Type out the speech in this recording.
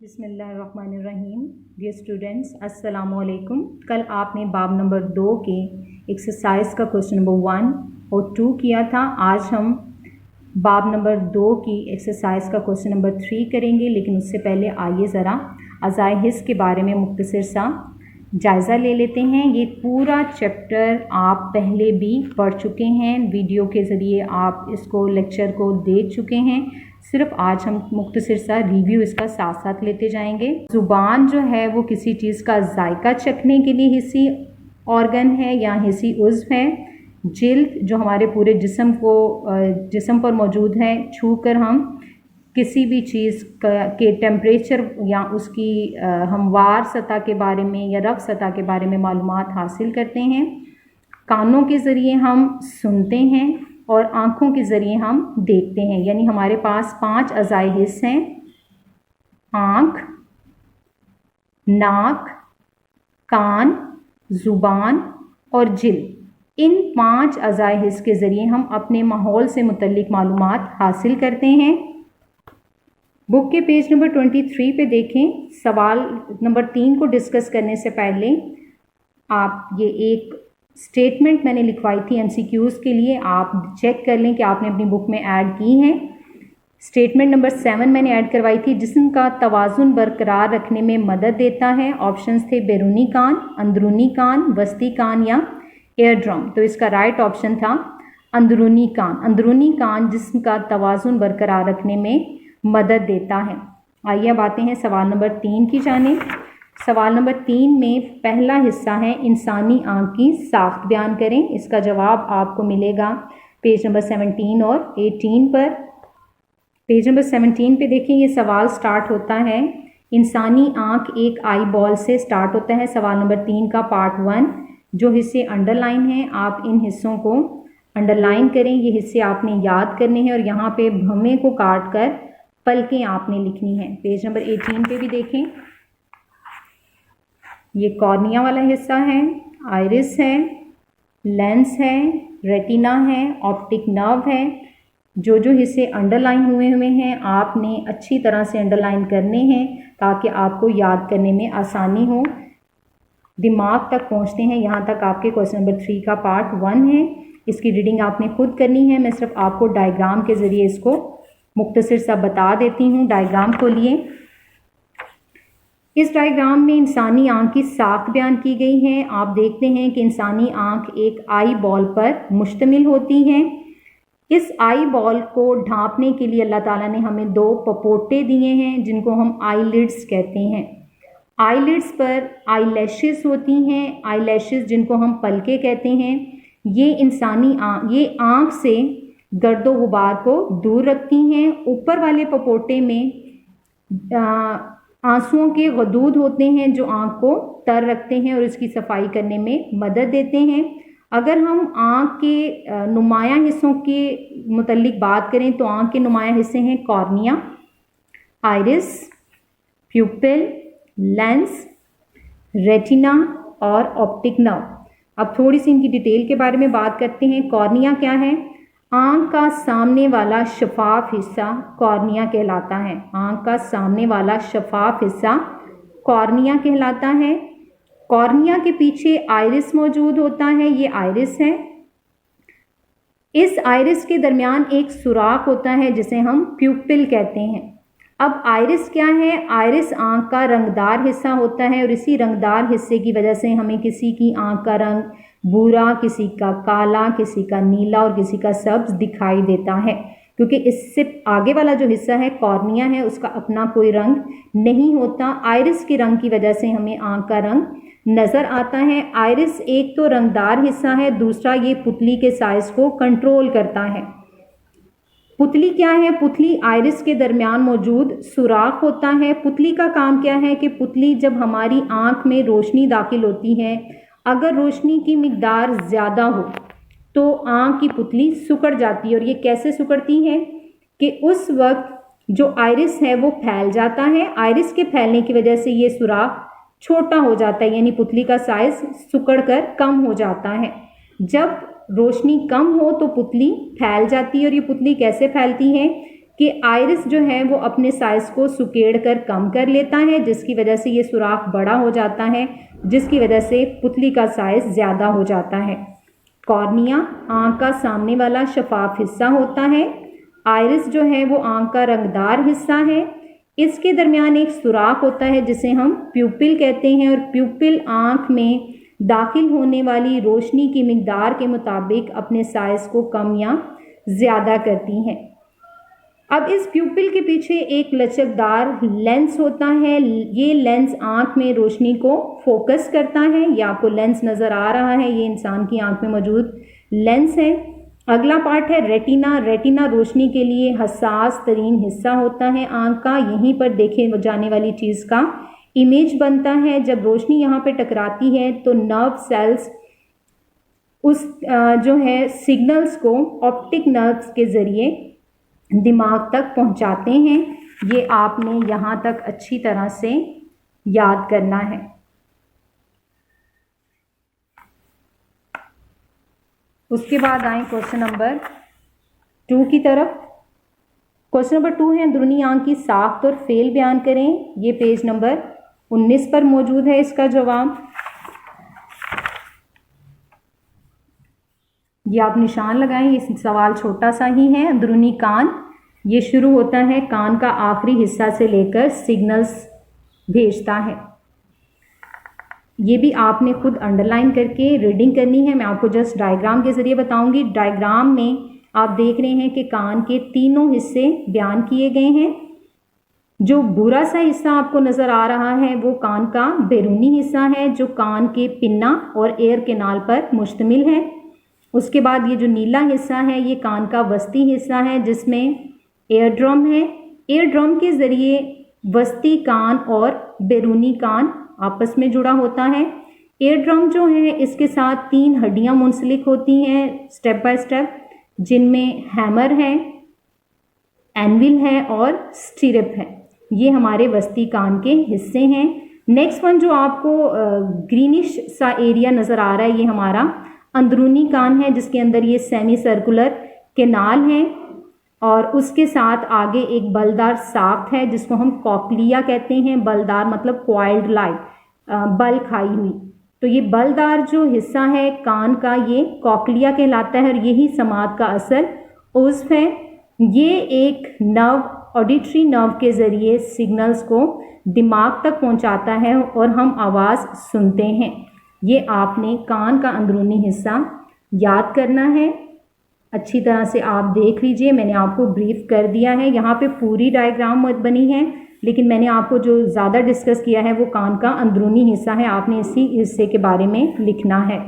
बिस्मिल्लाहिर्रहमानिर्रहीम। Dear students, अस्सलाम वालेकुम। कल आपने बाब नंबर 2 के एक्सरसाइज का क्वेश्चन नंबर 1 और 2 किया था। आज हम बाब नंबर 2 की एक्सरसाइज का क्वेश्चन नंबर 3 करेंगे, लेकिन उससे पहले आइए ज़रा अज़ाए हिस्स के बारे में मुख्तसर सा जायज़ा ले लेते हैं। ये पूरा चैप्टर आप पहले भी पढ़ चुके हैं, वीडियो के ज़रिए आप इसको लेक्चर को देख चुके हैं। सिर्फ आज हम मुख्तसर सा रिव्यू इसका साथ साथ लेते जाएंगे। ज़ुबान जो है वो किसी चीज़ का जायका चखने के लिए हिस्सी ऑर्गन है या हिस्सी उज़्व है। जिल्द जो हमारे पूरे जिस्म पर मौजूद है, छू कर हम किसी भी चीज़ के टेम्परेचर या उसकी हमवार सतह के बारे में या रफ़ सतह के बारे में मालूमात हासिल करते हैं। कानों के ज़रिए हम सुनते हैं और आँखों के ज़रिए हम देखते हैं। यानी हमारे पास 5 अज़ाए हिस्स हैं: आँख, नाक, कान, ज़ुबान और जिल्द। इन 5 अज़ाए हिस्स के ज़रिए हम अपने माहौल से मुतल्लिक मालूमात हासिल करते हैं। बुक के पेज नंबर 23 पे देखें। सवाल नंबर 3 को डिस्कस करने से पहले आप ये एक स्टेटमेंट मैंने लिखवाई थी MCQs के लिए, आप चेक कर लें कि आपने अपनी बुक में ऐड की हैं। स्टेटमेंट नंबर 7 मैंने ऐड करवाई थी, जिस्म का तवाज़ुन बरकरार रखने में मदद देता है। ऑप्शंस थे बैरूनी कान, अंदरूनी कान, वस्ती कान या एयर ड्रम। तो इसका राइट ऑप्शन था अंदरूनी कान। अंदरूनी कान जिस्म का तवाज़ुन बरकरार रखने में मदद देता है। आइए अब आते हैं सवाल नंबर 3 की जानिब। सवाल नंबर 3 में पहला हिस्सा है इंसानी आँख की साख्त बयान करें। इसका जवाब आपको मिलेगा पेज नंबर 17 और 18 पर। पेज नंबर 17 पे देखें, ये सवाल स्टार्ट होता है, इंसानी आँख एक आई बॉल से स्टार्ट होता है। सवाल नंबर 3 का पार्ट 1। जो हिस्से अंडरलाइन हैं आप इन हिस्सों को अंडरलाइन करें। ये हिस्से आपने याद करने हैं और यहाँ पे भवें को काट कर पलकें आपने लिखनी है। पेज नंबर 18 पे भी देखें, ये कॉर्निया वाला हिस्सा है, आइरिस है, लेंस है, रेटिना है, ऑप्टिक नर्व है। जो जो हिस्से अंडरलाइन हुए हैं आपने अच्छी तरह से अंडरलाइन करने हैं ताकि आपको याद करने में आसानी हो, दिमाग तक पहुंचते हैं। यहाँ तक आपके क्वेश्चन नंबर 3 का पार्ट 1 है। इसकी रीडिंग आपने खुद करनी है। मैं सिर्फ आपको डायग्राम के ज़रिए इसको मुख्तसर सा बता देती हूँ। डायग्राम को लिए, इस डायग्राम में इंसानी आँख की साख बयान की गई है। आप देखते हैं कि इंसानी आँख एक आई बॉल पर मुश्तमिल होती है। इस आई बॉल को ढांपने के लिए अल्लाह ताला ने हमें 2 पपोटे दिए हैं जिनको हम आईलिड्स कहते हैं। आईलिड्स पर आईलैशेस होती हैं, आईलैशेस जिनको हम पलके कहते हैं। ये आँख से गर्दो गुबार को दूर रखती हैं। ऊपर वाले पपोटे में आंसुओं के गदूद होते हैं जो आँख को तर रखते हैं और इसकी सफाई करने में मदद देते हैं। अगर हम आँख के नुमाया हिस्सों के मुतल्लिक बात करें तो आँख के नुमाया हिस्से हैं कॉर्निया, आइरिस, प्यूपिल, लेंस, रेटिना और ऑप्टिक नर्व। अब थोड़ी सी इनकी डिटेल के बारे में बात करते हैं। कॉर्निया क्या है? आँख का सामने वाला शफाफ हिस्सा कॉर्निया कहलाता है। आँख का सामने वाला शफाफ हिस्सा कॉर्निया कहलाता है। कॉर्निया के पीछे आइरिस मौजूद होता है, ये आइरिस है। इस आइरिस के दरमियान एक सुराख होता है जिसे हम प्यूपिल कहते हैं। अब आइरिस क्या है? आइरिस आँख का रंगदार हिस्सा होता है और इसी रंगदार हिस्से की वजह से हमें किसी की आँख का रंग भूरा, किसी का काला, किसी का नीला और किसी का सब्ज दिखाई देता है, क्योंकि इससे आगे वाला जो हिस्सा है कॉर्निया है उसका अपना कोई रंग नहीं होता। आइरिस के रंग की वजह से हमें आँख का रंग नज़र आता है। आइरिस एक तो रंगदार हिस्सा है, दूसरा ये पुतली के साइज को कंट्रोल करता है। पुतली क्या है? पुतली आइरिस के दरमियान मौजूद सुराख होता है। पुतली का काम क्या है कि पुतली जब हमारी आँख में रोशनी दाखिल होती है, अगर रोशनी की मिकदार ज़्यादा हो तो आँख की पुतली सिकुड़ जाती है। और ये कैसे सिकुड़ती है कि उस वक्त जो आइरिस है वो फैल जाता है। आइरिस के फैलने की वजह से ये सुराख छोटा हो जाता है, यानी पुतली का साइज सिकुड़ कर कम हो जाता है। जब रोशनी कम हो तो पुतली फैल जाती है। और ये पुतली कैसे फैलती है कि आइरिस जो है वो अपने साइज को सुकेड़ कर कम कर लेता है, जिसकी वजह से ये सुराख बड़ा हो जाता है, जिसकी वजह से पुतली का साइज ज़्यादा हो जाता है। कॉर्निया आँख का सामने वाला शफाफ हिस्सा होता है। आइरिस जो है वो आँख का रंगदार हिस्सा है। इसके दरमियान एक सुराख होता है जिसे हम प्यूपिल कहते हैं, और प्यूपिल आँख में दाखिल होने वाली रोशनी की मिकदार के मुताबिक अपने साइज को कम या ज़्यादा करती हैं। अब इस प्यूपिल के पीछे एक लचकदार लेंस होता है। ये लेंस आँख में रोशनी को फोकस करता है। ये आपको लेंस नज़र आ रहा है, ये इंसान की आँख में मौजूद लेंस है। अगला पार्ट है रेटिना। रेटिना रोशनी के लिए हसास तरीन हिस्सा होता है आँख का। यहीं पर देखे जाने वाली चीज़ का इमेज बनता है। जब रोशनी यहाँ पे टकराती है तो नर्व सेल्स उस जो है सिग्नल्स को ऑप्टिक नर्व्स के ज़रिए दिमाग तक पहुँचाते हैं। ये आपने यहाँ तक अच्छी तरह से याद करना है। उसके बाद आए क्वेश्चन नंबर 2 की तरफ। क्वेश्चन नंबर 2 है अंदरूनी आँख की साख्त और फेल बयान करें। ये पेज नंबर 19 पर मौजूद है इसका जवाब। ये आप निशान लगाएं, ये सवाल छोटा सा ही है। अंदरूनी कान, ये शुरू होता है कान का आखिरी हिस्सा से लेकर सिग्नल्स भेजता है। ये भी आपने खुद अंडरलाइन करके रीडिंग करनी है। मैं आपको जस्ट डायग्राम के ज़रिए बताऊंगी। डायग्राम में आप देख रहे हैं कि कान के तीनों हिस्से बयान किए गए हैं। जो भूरा सा हिस्सा आपको नज़र आ रहा है वो कान का बैरूनी हिस्सा है, जो कान के पिन्ना और एयर कैनाल पर मुश्तमिल है। उसके बाद ये जो नीला हिस्सा है ये कान का वस्ती हिस्सा है, जिसमें एयर ड्रम है। एयर ड्रम के ज़रिए वस्ती कान और बैरूनी कान आपस में जुड़ा होता है। एयर ड्रम जो है इसके साथ 3 हड्डियां मुंसलिक होती हैं स्टेप बाय स्टेप, जिनमें हैमर है, एनविल है और स्टिरप है। ये हमारे वस्ती कान के हिस्से हैं। नेक्स्ट वन जो आपको ग्रीनिश सा एरिया नज़र आ रहा है ये हमारा अंदरूनी कान है, जिसके अंदर ये सेमी सर्कुलर कैनाल है और उसके साथ आगे एक बलदार साख्त है जिसको हम कॉक्लिया कहते हैं। बलदार मतलब क्वाइल्ड लाइट, बल खाई हुई। तो ये बलदार जो हिस्सा है कान का ये कॉक्लिया कहलाता है और यही समात का असल उज़्व है। ये एक नर्व, ऑडिटरी नर्व के ज़रिए सिग्नल्स को दिमाग तक पहुंचाता है और हम आवाज़ सुनते हैं। ये आपने कान का अंदरूनी हिस्सा याद करना है। अच्छी तरह से आप देख लीजिए, मैंने आपको ब्रीफ कर दिया है। यहाँ पे पूरी डायग्राम बनी है, लेकिन मैंने आपको जो ज़्यादा डिस्कस किया है वो कान का अंदरूनी हिस्सा है। आपने इसी हिस्से के बारे में लिखना है।